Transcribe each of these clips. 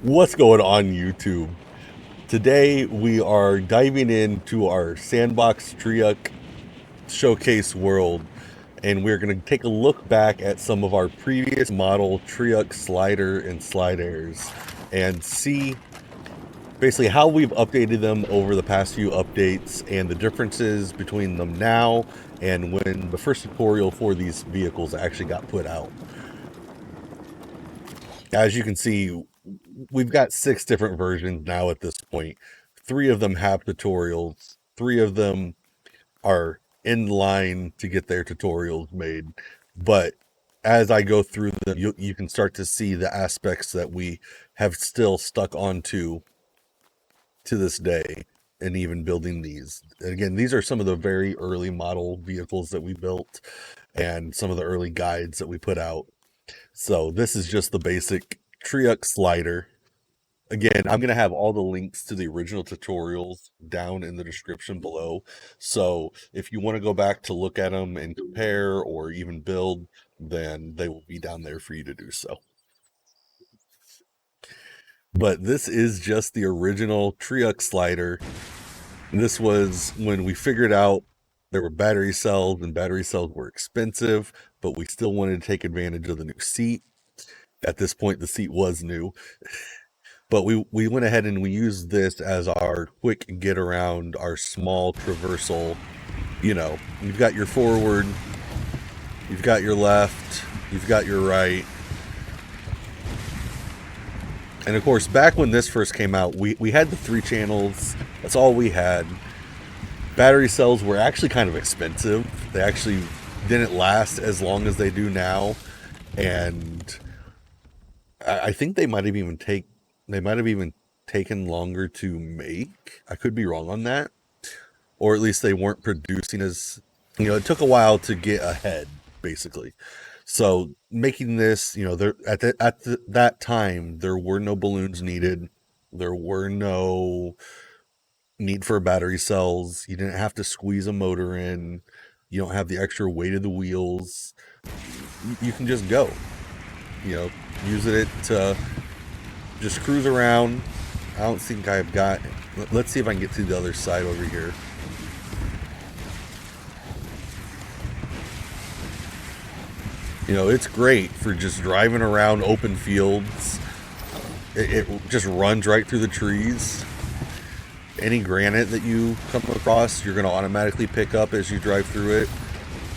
What's going on YouTube? Today we are diving into our sandbox Triuck showcase world, and we're going to take a look back at some of our previous model Triuck Slider and Slidaers and see basically how we've updated them over the past few updates and the differences between them now and when the first tutorial for these vehicles actually got put out. As you can see, we've got 6 different versions now at this point. 3 of them have tutorials. 3 of them are in line to get their tutorials made. But as I go through them, you can start to see the aspects that we have still stuck onto to this day, and even building these. Again, these are some of the very early model vehicles that we built and some of the early guides that we put out. So this is just the basic Triuck slider. Again, I'm going to have all the links to the original tutorials down in the description below. So if you want to go back to look at them and compare or even build, then they will be down there for you to do so. But this is just the original Triuck slider. This was when we figured out there were battery cells, and battery cells were expensive, but we still wanted to take advantage of the new seat. At this point, the seat was new. But we went ahead and we used this as our quick get around, our small traversal. You know, you've got your forward, you've got your left, you've got your right. And of course, back when this first came out, we had the 3 channels. That's all we had. Battery cells were actually kind of expensive. They actually didn't last as long as they do now. And I think they might have even taken longer to make. I could be wrong on that. Or at least they weren't producing as, it took a while to get ahead, basically. So making this, at that time, there were no balloons needed. There were no need for battery cells. You didn't have to squeeze a motor in. You don't have the extra weight of the wheels. You can just go, use it to just cruise around. I don't think I've got, let's see if I can get to the other side over here. It's great for just driving around open fields. It just runs right through the trees. Any granite that you come across, you're going to automatically pick up as you drive through it.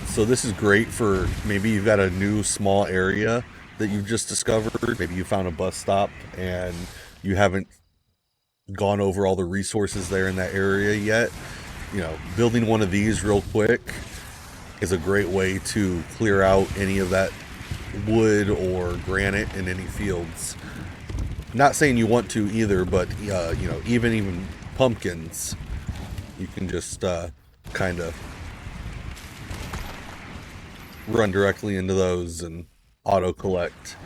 So this is great for maybe you've got a new small area that you've just discovered. Maybe you found a bus stop and you haven't gone over all the resources there in that area yet. Building one of these real quick is a great way to clear out any of that wood or granite in any fields. Not saying you want to either, but even pumpkins, you can just kind of run directly into those and auto collect.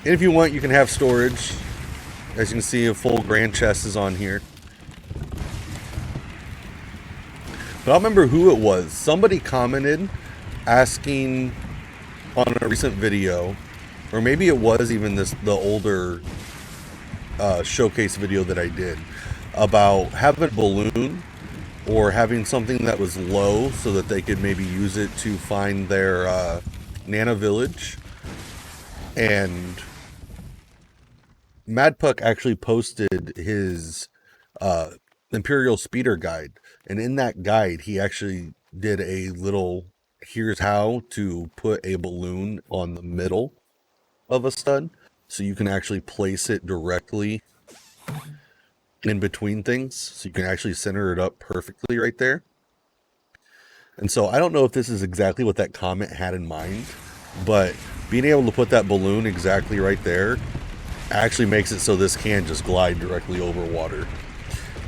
And if you want, you can have storage. As you can see, a full grand chest is on here. But I don't remember who it was. Somebody commented asking on a recent video, or maybe it was even the older showcase video that I did, about having a balloon or having something that was low so that they could maybe use it to find their Nana village. And Madpuck actually posted his Imperial Speeder guide, and in that guide he actually did a little here's how to put a balloon on the middle of a stud, so you can actually place it directly in between things, so you can actually center it up perfectly right there. And so I don't know if this is exactly what that comment had in mind, but being able to put that balloon exactly right there actually makes it so this can just glide directly over water.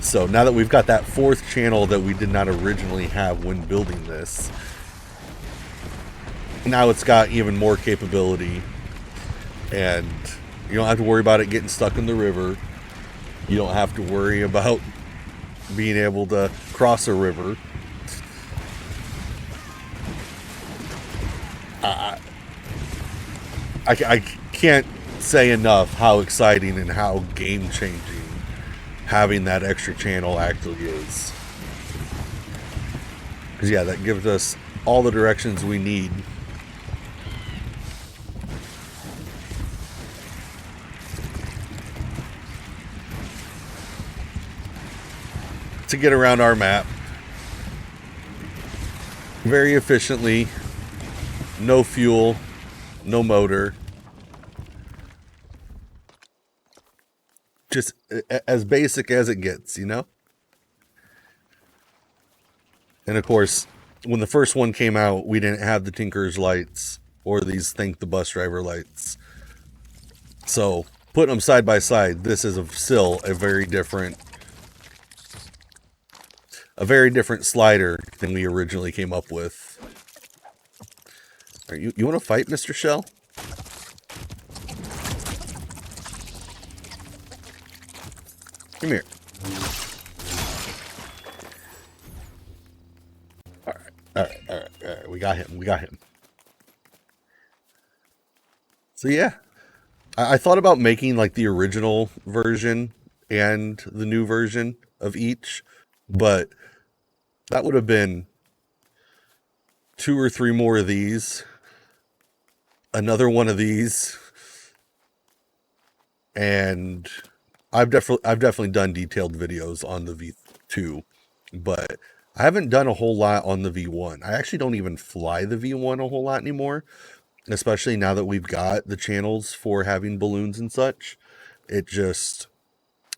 So now that we've got that 4th channel that we did not originally have when building this, now it's got even more capability, and you don't have to worry about it getting stuck in the river. You don't have to worry about being able to cross a river. I can't say enough how exciting and how game-changing having that extra channel actually is. Because yeah, that gives us all the directions we need to get around our map very efficiently. No fuel, no motor. Just as basic as it gets, you know? And of course, when the first one came out, we didn't have the Tinker's lights or these Thank the Bus Driver lights. So putting them side by side, this is still a very different slider than we originally came up with. All right, you want to fight, Mr. Shell? Come here. All right. We got him. So yeah, I thought about making like the original version and the new version of each, but that would have been 2 or 3 more of these, another one of these, and I've definitely done detailed videos on the V2, but I haven't done a whole lot on the V1. I actually don't even fly the V1 a whole lot anymore, especially now that we've got the channels for having balloons and such. It just,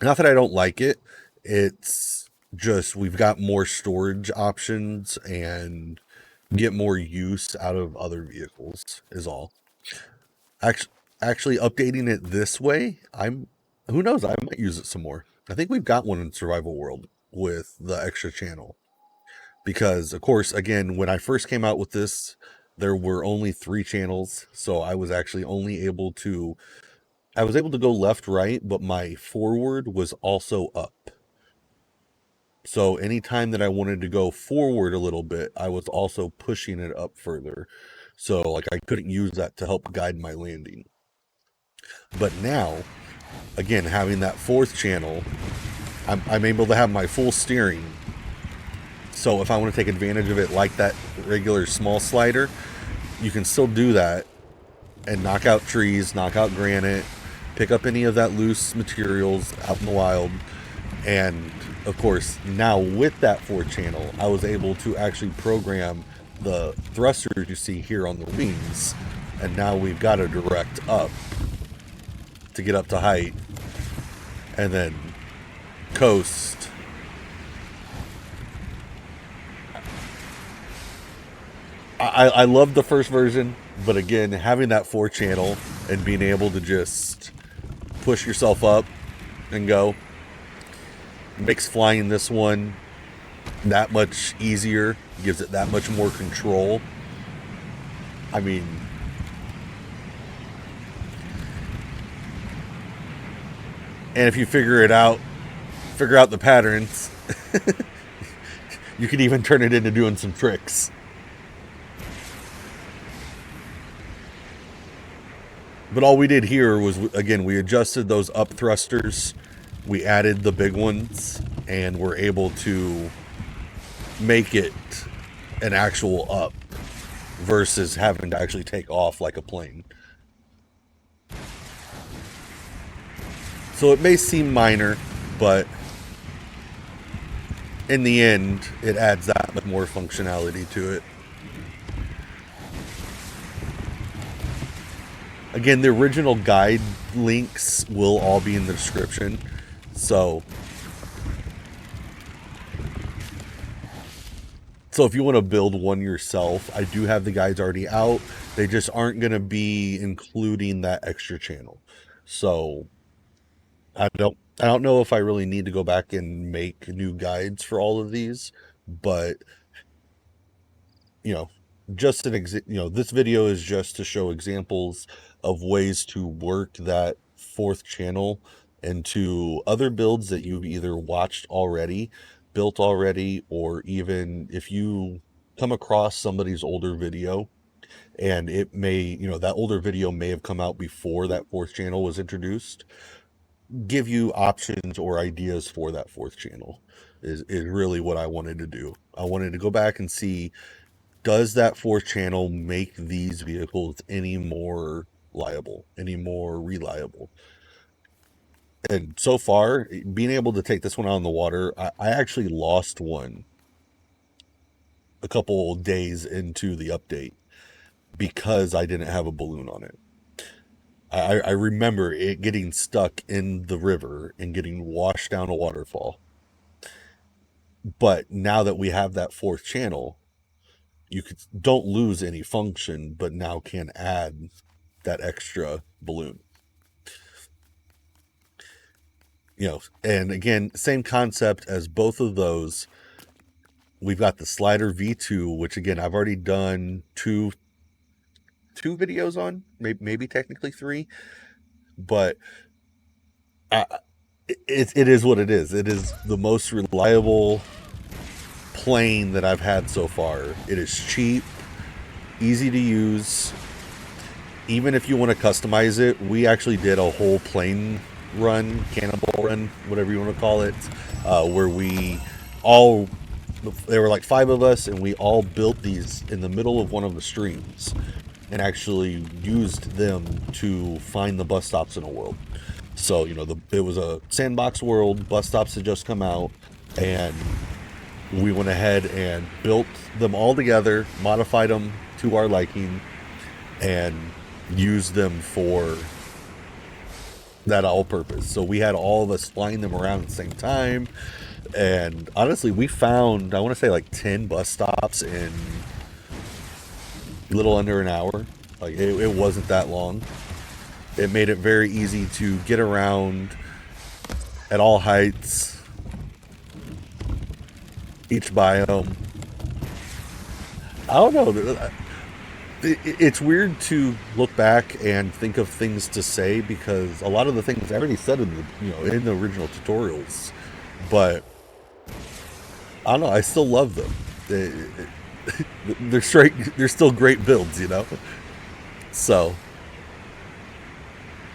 not that I don't like it, it's just we've got more storage options and get more use out of other vehicles is all. Actually updating it this way, who knows, I might use it some more. I think we've got one in Survival World with the extra channel. Because, of course, again, when I first came out with this, there were only 3 channels. So I was actually only able to... I was able to go left, right, but my forward was also up. So anytime that I wanted to go forward a little bit, I was also pushing it up further. So, like, I couldn't use that to help guide my landing. But now, again, having that 4th channel, I'm able to have my full steering. So if I want to take advantage of it like that regular small slider, you can still do that and knock out trees, knock out granite, pick up any of that loose materials out in the wild. And of course, now with that 4th channel, I was able to actually program the thrusters you see here on the wings. And now we've got a direct up to get up to height and then coast. I love the first version, but again, having that 4 channel and being able to just push yourself up and go makes flying this one that much easier, gives it that much more control. I mean, and if you figure out the patterns, you could even turn it into doing some tricks. But all we did here was, again, we adjusted those up thrusters, we added the big ones, and we're able to make it an actual up versus having to actually take off like a plane. So it may seem minor, but in the end, it adds that much more functionality to it. Again, the original guide links will all be in the description. So if you want to build one yourself, I do have the guides already out. They just aren't going to be including that extra channel. So I don't know if I really need to go back and make new guides for all of these, but you know, just this video is just to show examples of ways to work that 4th channel into other builds that you've either watched already built already, or even if you come across somebody's older video and it may, that older video may have come out before that fourth channel was introduced, give you options or ideas for that fourth channel is really what I wanted to do. I wanted to go back and see, does that fourth channel make these vehicles any more liable, any more reliable? And so far, being able to take this one out on the water, I actually lost one a couple days into the update because I didn't have a balloon on it. I remember it getting stuck in the river and getting washed down a waterfall. But now that we have that fourth channel, don't lose any function, but now can add that extra balloon. And again, same concept as both of those. We've got the Slidaer V2, which again I've already done two videos on, maybe technically three, but it is what it is. It is the most reliable plane that I've had so far. It is cheap, easy to use. Even if you want to customize it, we actually did a whole plane run, cannonball run, whatever you want to call it, where there were like 5 of us, and we all built these in the middle of one of the streams and actually used them to find the bus stops in a world. So, it was a sandbox world, bus stops had just come out, and we went ahead and built them all together, modified them to our liking, and used them for that all purpose. So we had all of us flying them around at the same time. And honestly, we found, I want to say like 10 bus stops in a little under an hour. Like it wasn't that long. It made it very easy to get around at all heights, each biome. I don't know. It's weird to look back and think of things to say, because a lot of the things I already said in the original tutorials, but I don't know. I still love them. They're straight. They're still great builds, So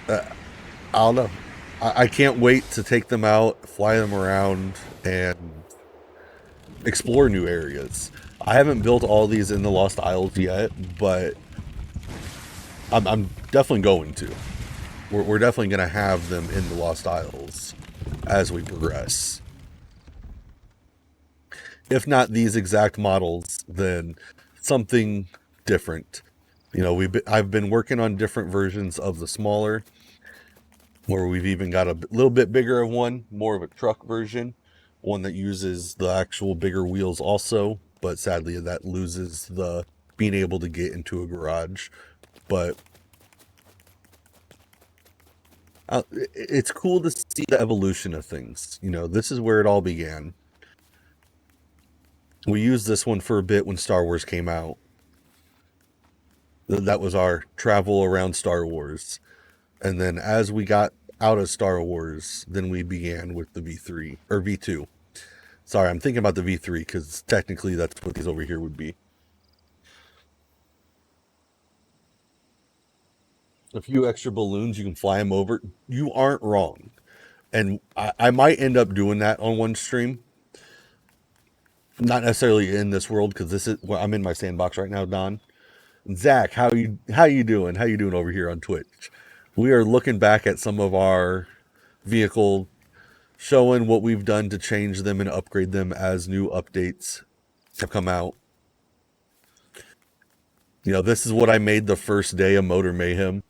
I don't know. I can't wait to take them out, fly them around, and explore new areas. I haven't built all these in the Lost Isles yet, but I'm definitely going to. We're definitely going to have them in the Lost Isles as we progress. If not these exact models, then something different. I've been working on different versions of the smaller, where we've even got a little bit bigger of one, more of a truck version, one that uses the actual bigger wheels also, but sadly that loses the being able to get into a garage. But it's cool to see the evolution of things. This is where it all began. We used this one for a bit when Star Wars came out. That was our travel around Star Wars. And then as we got out of Star Wars, then we began with the V3 or V2. Sorry, I'm thinking about the V3 because technically that's what these over here would be. A few extra balloons, you can fly them over. You aren't wrong. And I might end up doing that on one stream. Not necessarily in this world, because I'm in my sandbox right now, Don. Zach, how you doing? How you doing over here on Twitch? We are looking back at some of our vehicle, showing what we've done to change them and upgrade them as new updates have come out. This is what I made the first day of Motor Mayhem.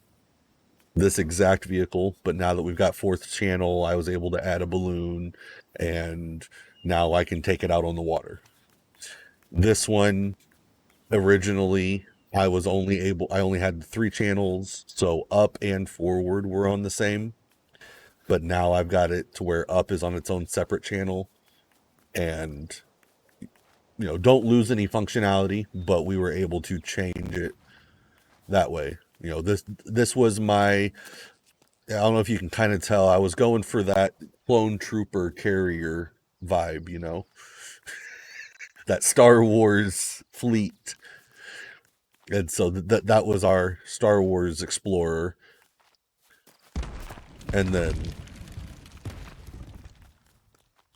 This exact vehicle, but now that we've got fourth channel, I was able to add a balloon, and now I can take it out on the water. This one, originally, I only had 3 channels, so up and forward were on the same. But now I've got it to where up is on its own separate channel, and don't lose any functionality, but we were able to change it that way. This was my, I don't know if you can kind of tell, I was going for that clone trooper carrier vibe, you know, that Star Wars fleet. And so that was our Star Wars Explorer. And then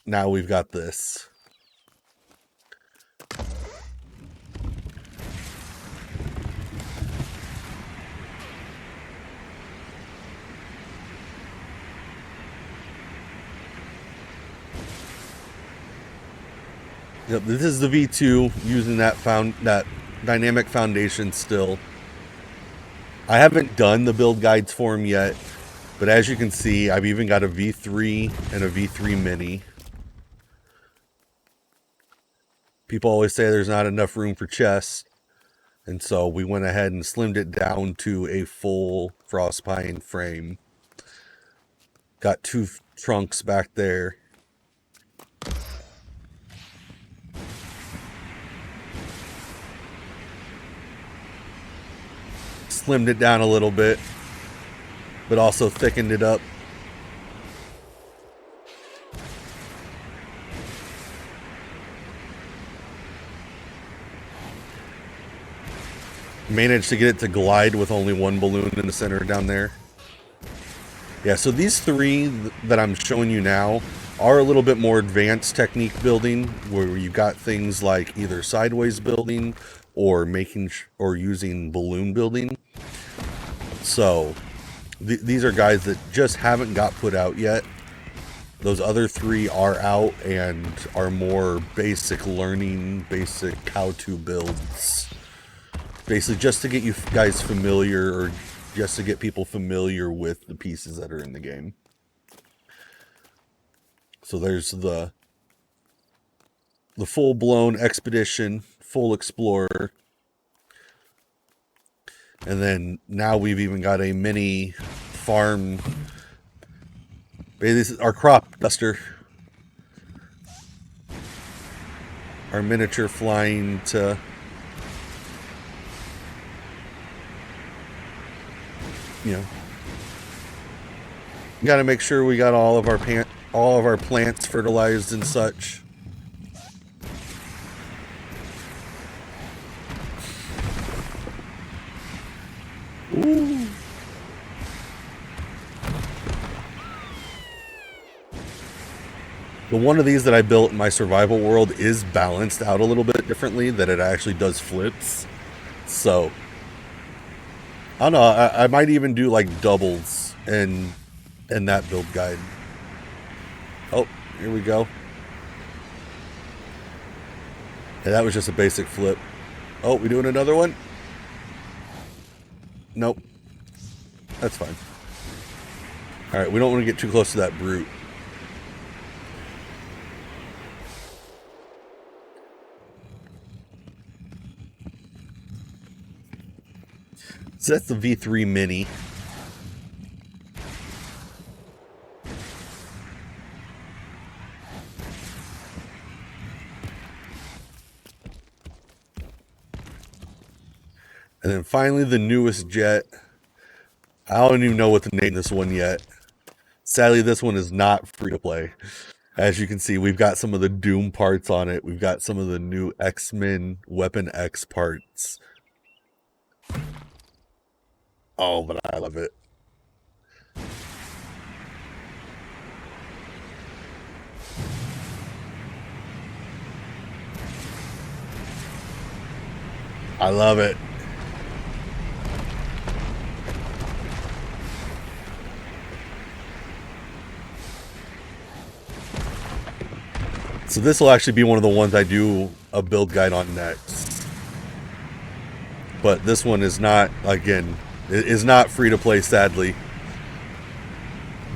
now we've got this. Yep, this is the V2 using that dynamic foundation still. I haven't done the build guides for him yet, but as you can see, I've even got a V3 and a V3 Mini. People always say there's not enough room for chests, and so we went ahead and slimmed it down to a full Frostpine frame. Got 2 trunks back there. Slimmed it down a little bit, but also thickened it up. Managed to get it to glide with only 1 balloon in the center down there. Yeah, so these 3 that I'm showing you now are a little bit more advanced technique building, where you got things like either sideways building or using balloon building. So these are guys that just haven't got put out yet. Those other 3 are out and are more basic learning, basic how-to builds. Basically just to get you guys familiar, or just to get people familiar with the pieces that are in the game. So there's the full-blown Expedition, full Explorer. And then now we've even got a mini farm. This is our crop duster. Our miniature flying to... You know, got to make sure we got all of our plants fertilized and such. Ooh. The one of these that I built in my survival world is balanced out a little bit differently, that it actually does flips. So I don't know, I might even do like doubles in that build guide. Oh, here we go. Yeah, that was just a basic flip. Oh, we doing another one? Nope. That's fine. Alright, we don't want to get too close to that brute. So that's the V3 Mini. And then finally the newest jet. I don't even know what to name this one yet. Sadly, this one is not free to play. As you can see, we've got some of the Doom parts on it. We've got some of the new X-Men Weapon X parts. Oh, but I love it. I love it. So this will actually be one of the ones I do a build guide on next. But this one is not, again, it is not free to play, sadly.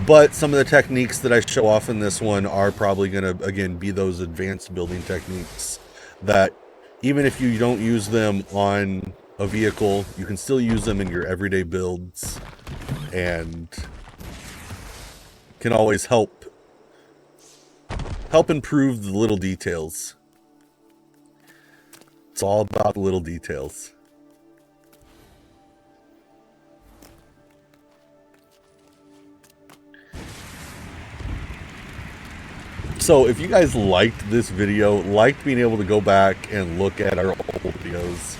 But some of the techniques that I show off in this one are probably going to, again, be those advanced building techniques that even if you don't use them on a vehicle, you can still use them in your everyday builds and can always help improve the little details. It's all about the little details. So if you guys liked this video, liked being able to go back and look at our old videos,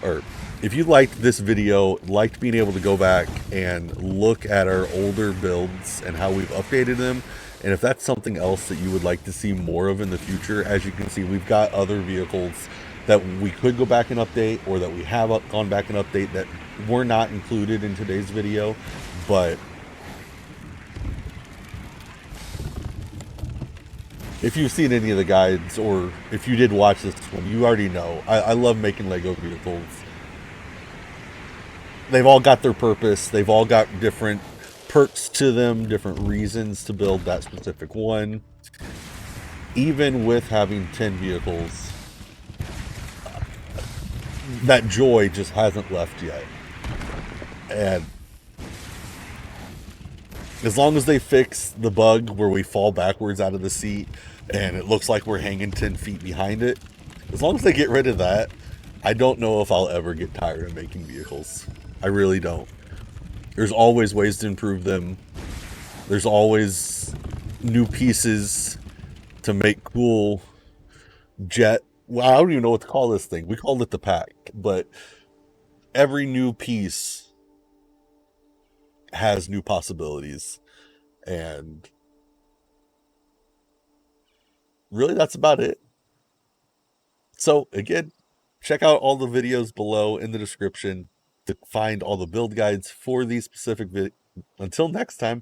or if you liked this video, liked being able to go back and look at our older builds and how we've updated them, and if that's something else that you would like to see more of in the future, as you can see, we've got other vehicles that we could go back and update, or that we have gone back and update that were not included in today's video, but if you've seen any of the guides, or if you did watch this one, you already know. I love making Lego vehicles. They've all got their purpose. They've all got different perks to them, different reasons to build that specific one. Even with having 10 vehicles, that joy just hasn't left yet. And as long as they fix the bug where we fall backwards out of the seat and it looks like we're hanging 10 feet behind it, as long as they get rid of that, I don't know if I'll ever get tired of making vehicles. I really don't. There's always ways to improve them. There's always new pieces to make cool jet. Well, I don't even know what to call this thing. We called it the pack, but every new piece has new possibilities. And really, that's about it. So again, check out all the videos below in the description to find all the build guides for these specific videos. Until next time,